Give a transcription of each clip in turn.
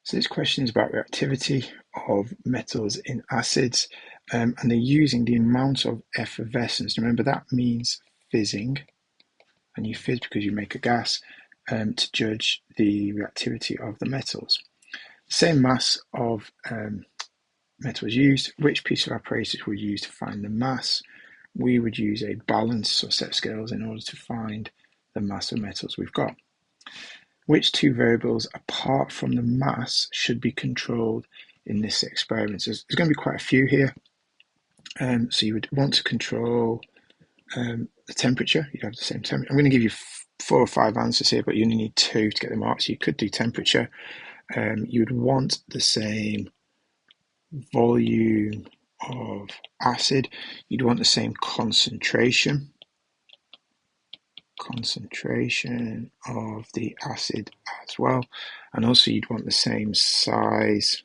So this question is about reactivity of metals in acids, and they're using the amount of effervescence. Remember, that means fizzing, and you fizz because you make a gas, to judge the reactivity of the metals. Same mass of metal is used. Which piece of apparatus would you use to find the mass? We would use a balance or set scales in order to find the mass of metals we've got. Which two variables apart from the mass should be controlled in this experiment? So there's going to be quite a few here. So you would want to control the temperature. You'd have the same temperature. I'm going to give you 4 or 5 answers here, but you only need 2 to get the mark. So you could do temperature. You'd want the same volume of acid. You'd want the same concentration of the acid as well, and also you'd want the same size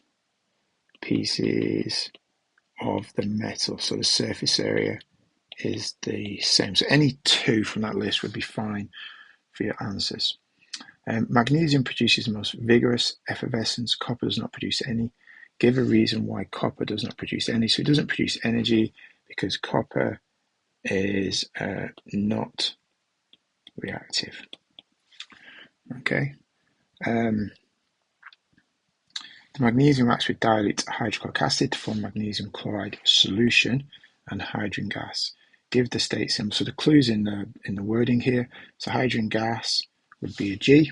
pieces of the metal, so the surface area is the same. So any 2 from that list would be fine for your answers. Magnesium produces the most vigorous effervescence. Copper does not produce any. Give a reason why copper does not produce any. So it doesn't produce energy because copper is not reactive. Okay. The magnesium reacts with dilute hydrochloric acid to form magnesium chloride solution and hydrogen gas. Give the state symbol. So the clues in the wording here. So hydrogen gas would be a G,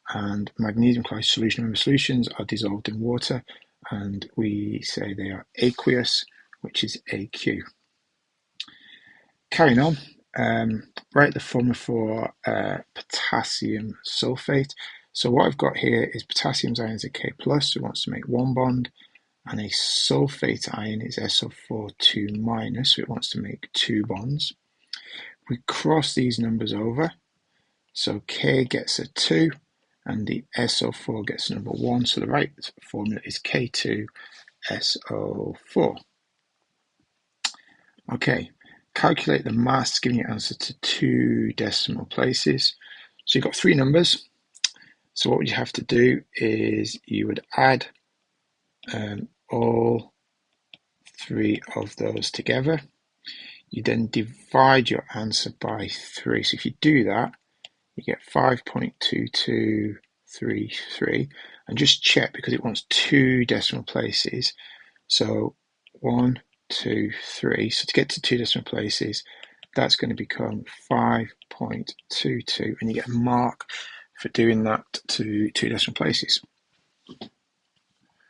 and magnesium chloride solution. Remember, solutions are dissolved in water, and we say they are aqueous, which is AQ. Carrying on, write the formula for potassium sulfate. So what I've got here is potassium's ion is a K+, so it wants to make 1 bond, and a sulfate ion is SO4 2-, so it wants to make 2 bonds. We cross these numbers over, so K gets a 2, and the SO4 gets number 1, so the right formula is K2SO4. Okay, calculate the mass, giving your answer to 2 decimal places. So you've got 3 numbers. So what you have to do is you would add all 3 of those together. You then divide your answer by 3. So if you do that, you get 5.2233, and just check because it wants 2 decimal places. So 1, 2, 3. So to get to 2 decimal places, that's going to become 5.22, and you get a mark for doing that to 2 decimal places.